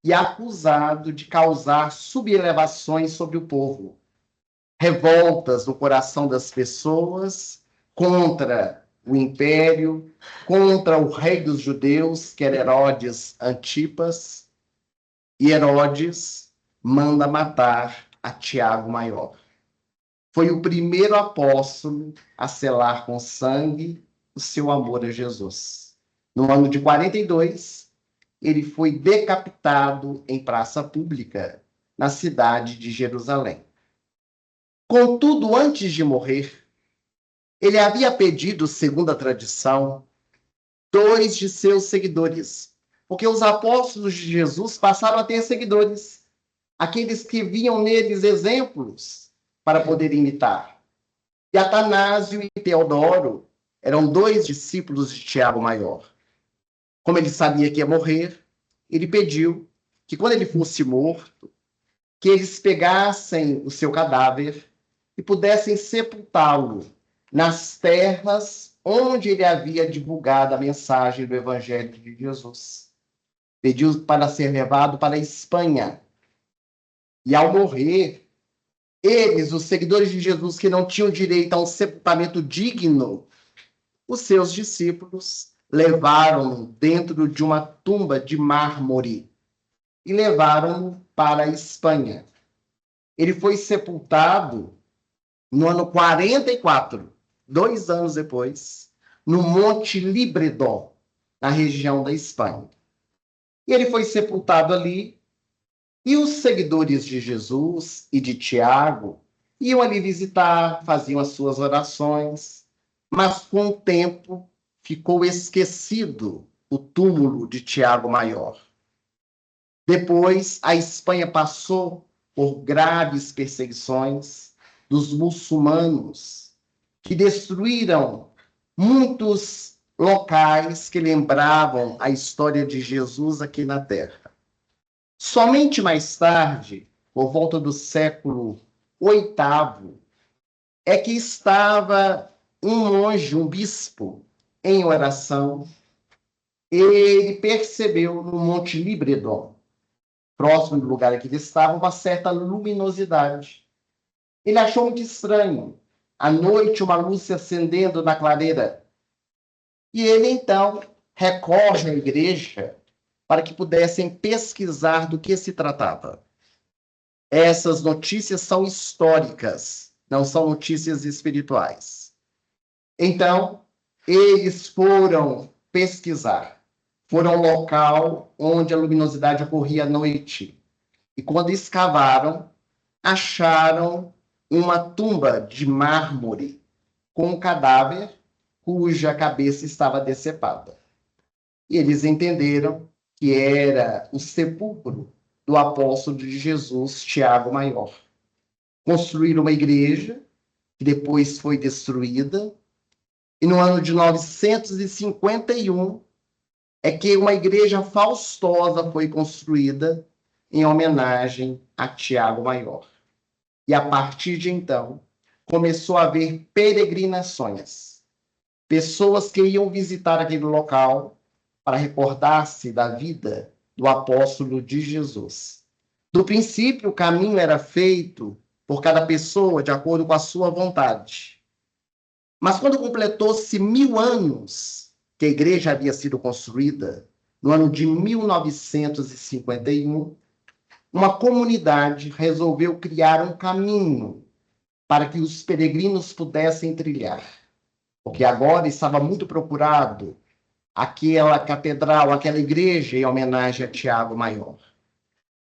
e acusado de causar sublevações sobre o povo, revoltas no coração das pessoas contra o império, contra o rei dos judeus, que era Herodes Antipas, e Herodes manda matar a Tiago Maior. Foi o primeiro apóstolo a selar com sangue o seu amor a Jesus. No ano de 42, ele foi decapitado em praça pública, na cidade de Jerusalém. Contudo, antes de morrer, ele havia pedido, segundo a tradição, 2 de seus seguidores, porque os apóstolos de Jesus passaram a ter seguidores, aqueles que viam neles exemplos para poder imitar. E Atanásio e Teodoro eram 2 discípulos de Tiago Maior. Como ele sabia que ia morrer, ele pediu que, quando ele fosse morto, que eles pegassem o seu cadáver e pudessem sepultá-lo nas terras onde ele havia divulgado a mensagem do Evangelho de Jesus. Pediu para ser levado para a Espanha. E, ao morrer, eles, os seguidores de Jesus, que não tinham direito a um sepultamento digno, os seus discípulos levaram-no dentro de uma tumba de mármore e levaram-no para a Espanha. Ele foi sepultado no ano 44, 2 anos depois, no Monte Libredon, na região da Espanha. E ele foi sepultado ali, e os seguidores de Jesus e de Tiago iam ali visitar, faziam as suas orações, mas com o tempo ficou esquecido o túmulo de Tiago Maior. Depois, a Espanha passou por graves perseguições dos muçulmanos, que destruíram muitos locais que lembravam a história de Jesus aqui na Terra. Somente mais tarde, por volta do século VIII, é que estava um monge, um bispo, em oração. Ele percebeu no Monte Libredon, próximo do lugar em que ele estava, uma certa luminosidade. Ele achou muito estranho. À noite, uma luz se acendendo na clareira. E ele, então, recorre à igreja para que pudessem pesquisar do que se tratava. Essas notícias são históricas, não são notícias espirituais. Então, eles foram pesquisar. Foram ao local onde a luminosidade ocorria à noite. E quando escavaram, acharam uma tumba de mármore com um cadáver cuja cabeça estava decepada. E eles entenderam que era o sepulcro do apóstolo de Jesus, Tiago Maior. Construíram uma igreja, que depois foi destruída, e no ano de 951 é que uma igreja faustosa foi construída em homenagem a Tiago Maior. E a partir de então, começou a haver peregrinações. Pessoas que iam visitar aquele local para recordar-se da vida do apóstolo de Jesus. Do princípio, o caminho era feito por cada pessoa de acordo com a sua vontade. Mas quando completou-se 1000 anos que a igreja havia sido construída, no ano de 1951, uma comunidade resolveu criar um caminho para que os peregrinos pudessem trilhar. Porque agora estava muito procurado aquela catedral, aquela igreja em homenagem a Tiago Maior.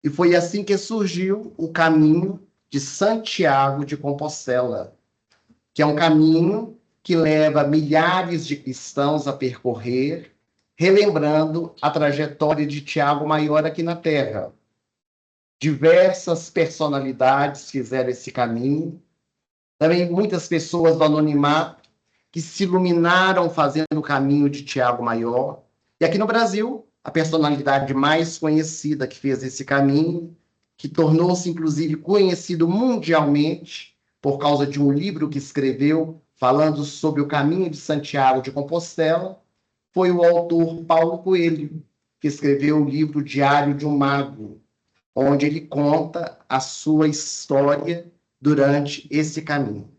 E foi assim que surgiu o caminho de Santiago de Compostela, que é um caminho que leva milhares de cristãos a percorrer, relembrando a trajetória de Tiago Maior aqui na Terra. Diversas personalidades fizeram esse caminho, também muitas pessoas do anonimato, que se iluminaram fazendo o caminho de Tiago Maior. E aqui no Brasil, a personalidade mais conhecida que fez esse caminho, que tornou-se, inclusive, conhecido mundialmente por causa de um livro que escreveu falando sobre o caminho de Santiago de Compostela, foi o autor Paulo Coelho, que escreveu o livro Diário de um Mago, onde ele conta a sua história durante esse caminho.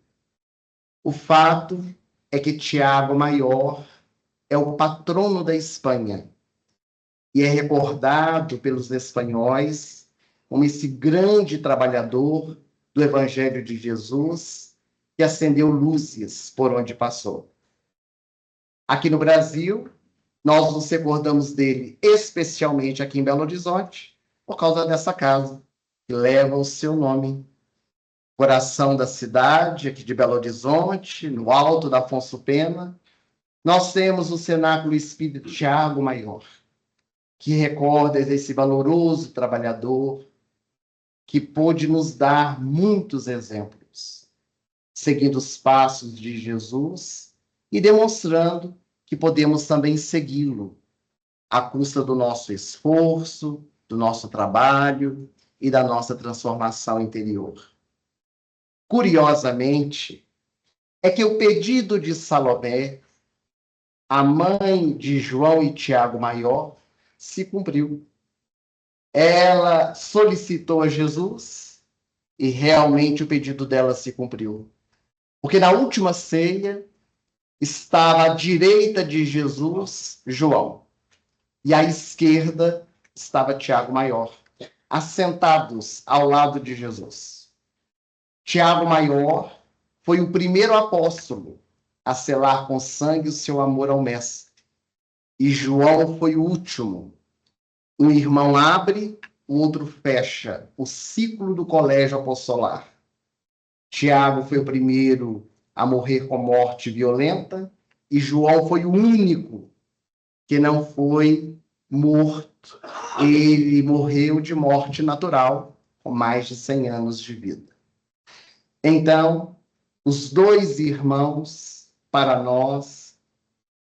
O fato é que Tiago Maior é o patrono da Espanha e é recordado pelos espanhóis como esse grande trabalhador do Evangelho de Jesus que acendeu luzes por onde passou. Aqui no Brasil, nós nos recordamos dele, especialmente aqui em Belo Horizonte, por causa dessa casa, que leva o seu nome. Coração da cidade, aqui de Belo Horizonte, no alto da Afonso Pena, nós temos o Cenáculo Espírita Tiago Maior, que recorda esse valoroso trabalhador que pôde nos dar muitos exemplos, seguindo os passos de Jesus e demonstrando que podemos também segui-lo à custa do nosso esforço, do nosso trabalho e da nossa transformação interior. Curiosamente, é que o pedido de Salomé, a mãe de João e Tiago Maior, se cumpriu. Ela solicitou a Jesus e realmente o pedido dela se cumpriu. Porque na última ceia estava à direita de Jesus, João, e à esquerda estava Tiago Maior, assentados ao lado de Jesus. Tiago Maior foi o primeiro apóstolo a selar com sangue o seu amor ao Mestre. E João foi o último. Um irmão abre, o outro fecha o ciclo do colégio apostolar. Tiago foi o primeiro a morrer com morte violenta e João foi o único que não foi morto. Ele morreu de morte natural, com mais de 100 anos de vida. Então, os dois irmãos, para nós,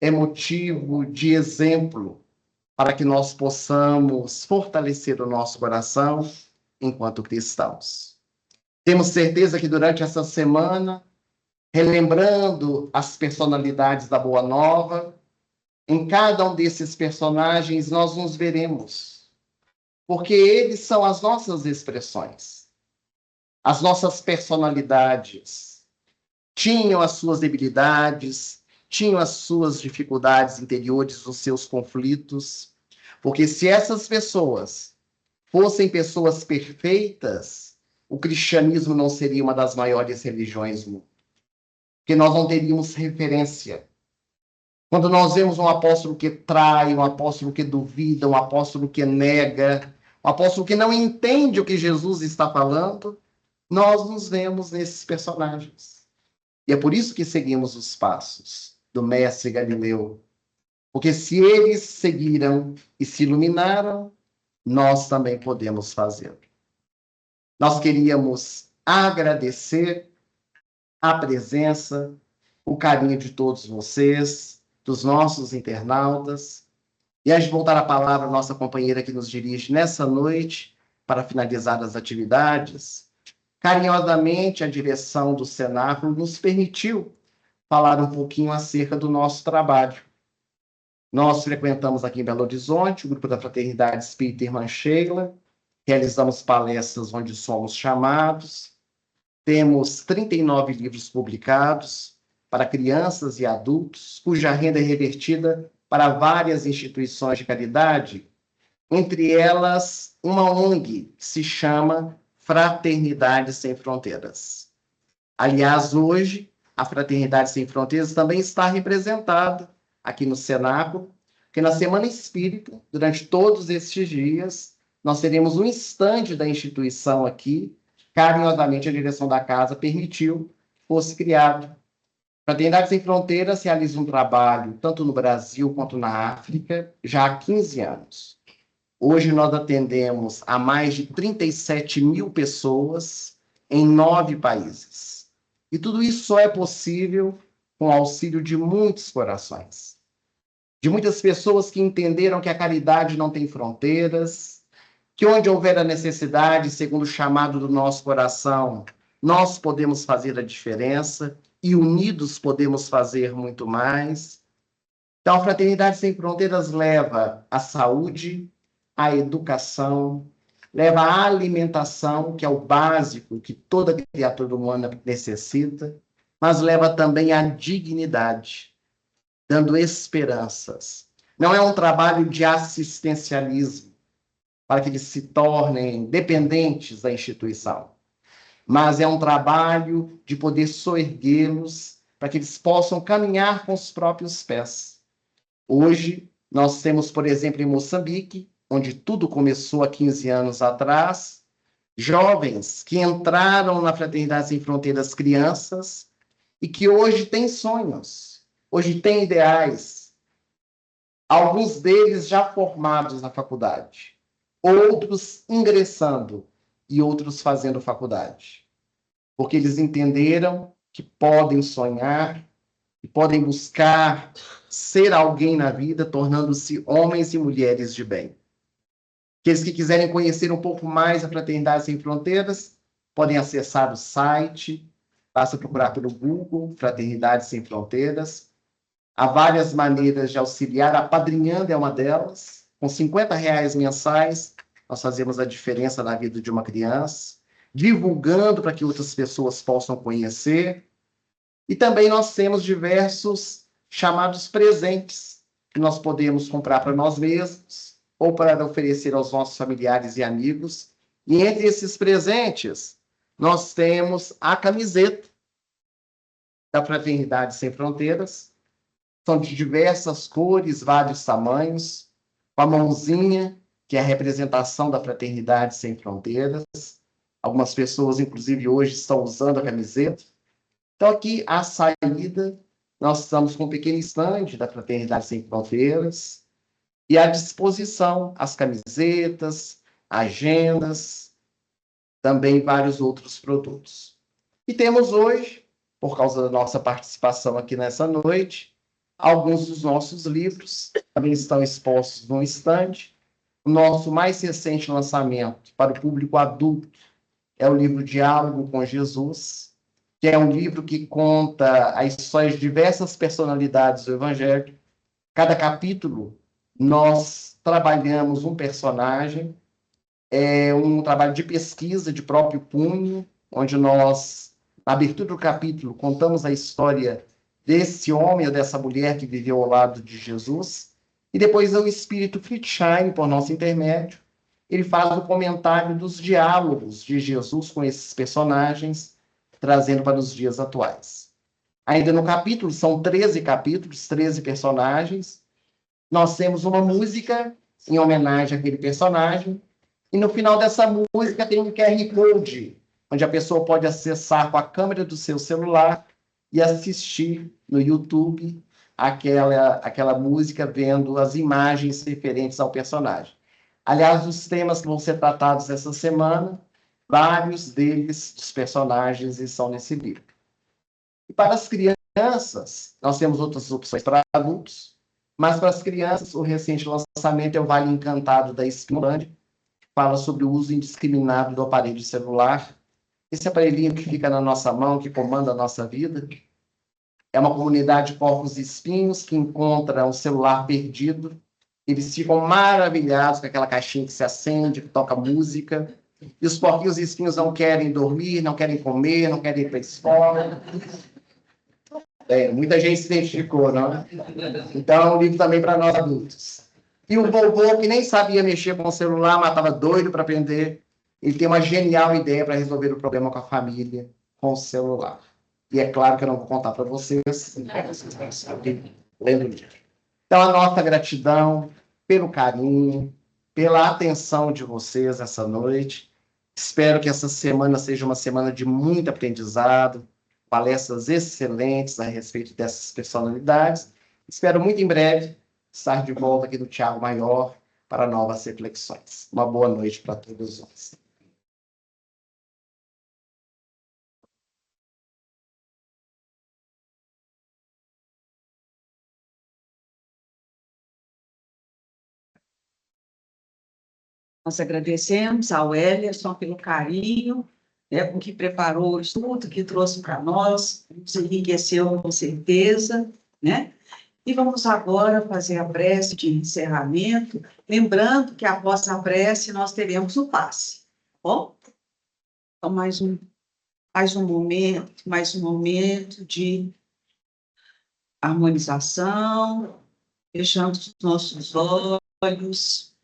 é motivo de exemplo para que nós possamos fortalecer o nosso coração enquanto cristãos. Temos certeza que durante essa semana, relembrando as personalidades da Boa Nova, em cada um desses personagens nós nos veremos, porque eles são as nossas expressões. As nossas personalidades tinham as suas debilidades, tinham as suas dificuldades interiores, os seus conflitos, porque se essas pessoas fossem pessoas perfeitas, o cristianismo não seria uma das maiores religiões do mundo, porque nós não teríamos referência. Quando nós vemos um apóstolo que trai, um apóstolo que duvida, um apóstolo que nega, um apóstolo que não entende o que Jesus está falando, nós nos vemos nesses personagens. E é por isso que seguimos os passos do mestre Galileu. Porque se eles seguiram e se iluminaram, nós também podemos fazê-lo. Nós queríamos agradecer a presença, o carinho de todos vocês, dos nossos internautas. E antes de voltar a palavra à nossa companheira que nos dirige nessa noite, para finalizar as atividades, carinhosamente, a direção do Cenáculo nos permitiu falar um pouquinho acerca do nosso trabalho. Nós frequentamos aqui em Belo Horizonte o grupo da Fraternidade Espírita Irmã Sheila, realizamos palestras onde somos chamados, temos 39 livros publicados para crianças e adultos, cuja renda é revertida para várias instituições de caridade, entre elas uma ONG que se chama Fraternidade Sem Fronteiras. Aliás, hoje, a Fraternidade Sem Fronteiras também está representada aqui no Cenáculo, porque na Semana Espírita, durante todos estes dias, nós teremos um estande da instituição aqui, carinhosamente a direção da casa permitiu que fosse criado. A Fraternidade Sem Fronteiras realiza um trabalho, tanto no Brasil quanto na África, já há 15 anos. Hoje nós atendemos a mais de 37 mil pessoas em 9 países. E tudo isso só é possível com o auxílio de muitos corações, de muitas pessoas que entenderam que a caridade não tem fronteiras, que onde houver a necessidade, segundo o chamado do nosso coração, nós podemos fazer a diferença e unidos podemos fazer muito mais. Então, a Fraternidade Sem Fronteiras leva a saúde, a educação, leva a alimentação, que é o básico que toda criatura humana necessita, mas leva também a dignidade, dando esperanças. Não é um trabalho de assistencialismo, para que eles se tornem dependentes da instituição, mas é um trabalho de poder soerguê-los para que eles possam caminhar com os próprios pés. Hoje, nós temos, por exemplo, em Moçambique, onde tudo começou há 15 anos atrás, jovens que entraram na Fraternidade Sem Fronteiras, crianças, e que hoje têm sonhos, hoje têm ideais, alguns deles já formados na faculdade, outros ingressando e outros fazendo faculdade, porque eles entenderam que podem sonhar, que podem buscar ser alguém na vida, tornando-se homens e mulheres de bem. Aqueles que quiserem conhecer um pouco mais a Fraternidade Sem Fronteiras, podem acessar o site, basta procurar pelo Google, Fraternidade Sem Fronteiras. Há várias maneiras de auxiliar, apadrinhando é uma delas. Com R$ 50 mensais, nós fazemos a diferença na vida de uma criança, divulgando para que outras pessoas possam conhecer. E também nós temos diversos chamados presentes, que nós podemos comprar para nós mesmos, ou para oferecer aos nossos familiares e amigos. E entre esses presentes, nós temos a camiseta da Fraternidade Sem Fronteiras. São de diversas cores, vários tamanhos, com a mãozinha, que é a representação da Fraternidade Sem Fronteiras. Algumas pessoas, inclusive, hoje estão usando a camiseta. Então, aqui, à saída, nós estamos com um pequeno estande da Fraternidade Sem Fronteiras, e à disposição as camisetas, agendas, também vários outros produtos. E temos hoje, por causa da nossa participação aqui nessa noite, alguns dos nossos livros também estão expostos no estande. O nosso mais recente lançamento para o público adulto é o livro Diálogo com Jesus, que é um livro que conta a história de diversas personalidades do Evangelho. Cada capítulo nós trabalhamos um personagem, é um trabalho de pesquisa de próprio punho, onde nós, na abertura do capítulo, contamos a história desse homem ou dessa mulher que viveu ao lado de Jesus, e depois o espírito Friedschein, por nosso intermédio, ele faz o comentário dos diálogos de Jesus com esses personagens, trazendo para os dias atuais. Ainda no capítulo, são 13 capítulos, 13 personagens. Nós temos uma música em homenagem àquele personagem, e no final dessa música tem um QR Code, onde a pessoa pode acessar com a câmera do seu celular e assistir no YouTube aquela música, vendo as imagens referentes ao personagem. Aliás, os temas que vão ser tratados essa semana, vários deles, dos personagens, estão nesse livro. E para as crianças, nós temos outras opções para adultos, mas para as crianças, o recente lançamento é o Vale Encantado da Espinolândia, que fala sobre o uso indiscriminado do aparelho celular. Esse aparelhinho que fica na nossa mão, que comanda a nossa vida. É uma comunidade de porcos e espinhos que encontra um celular perdido. Eles ficam maravilhados com aquela caixinha que se acende, que toca música. E os porquinhos e espinhos não querem dormir, não querem comer, não querem ir para a escola. Muita gente se identificou, não? Então, é um livro também para nós adultos. E o vovô, que nem sabia mexer com o celular, mas estava doido para aprender, ele tem uma genial ideia para resolver o problema com a família, com o celular. E é claro que eu não vou contar para vocês, vocês vão saber lendo o livro. Então, a nossa gratidão pelo carinho, pela atenção de vocês essa noite. Espero que essa semana seja uma semana de muito aprendizado, palestras excelentes a respeito dessas personalidades. Espero muito em breve estar de volta aqui no Tiago Maior para novas reflexões. Uma boa noite para todos nós. Nós agradecemos ao Ellerson pelo carinho, né, com que preparou o estudo, que trouxe para nós, nos enriqueceu com certeza, né? E vamos agora fazer a prece de encerramento, lembrando que após a prece nós teremos o passe, tá bom? Então, mais um momento de harmonização, fechando os nossos olhos,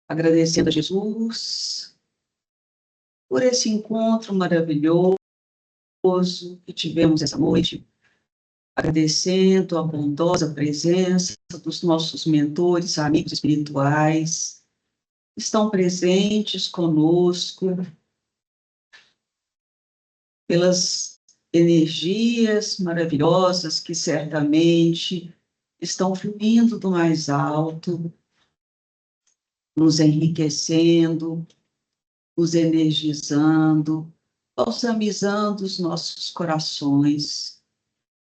agradecendo a Jesus por esse encontro maravilhoso que tivemos essa noite, agradecendo a bondosa presença dos nossos mentores, amigos espirituais, que estão presentes conosco, pelas energias maravilhosas que certamente estão fluindo do mais alto, nos enriquecendo, nos energizando, balsamizando os nossos corações,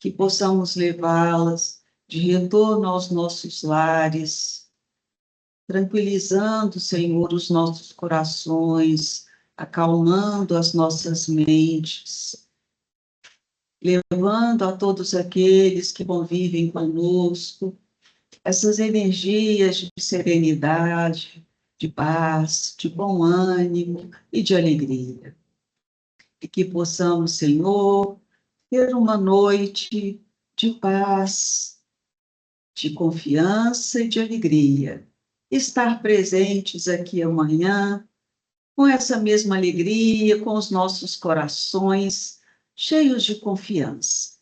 que possamos levá-las de retorno aos nossos lares, tranquilizando, Senhor, os nossos corações, acalmando as nossas mentes, levando a todos aqueles que convivem conosco essas energias de serenidade, de paz, de bom ânimo e de alegria. E que possamos, Senhor, ter uma noite de paz, de confiança e de alegria. Estar presentes aqui amanhã, com essa mesma alegria, com os nossos corações cheios de confiança.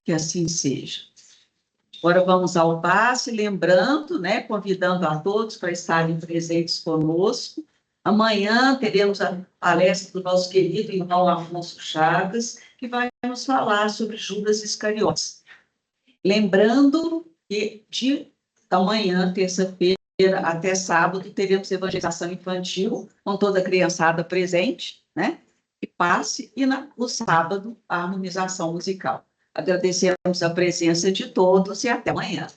Que assim seja. Agora vamos ao passe, lembrando, né, convidando a todos para estarem presentes conosco. Amanhã teremos a palestra do nosso querido irmão Afonso Chagas, que vai nos falar sobre Judas Iscariotes. Lembrando que de amanhã, terça-feira, até sábado, teremos evangelização infantil, com toda a criançada presente, né? E passe, e no sábado, a harmonização musical. Agradecemos a presença de todos e até amanhã.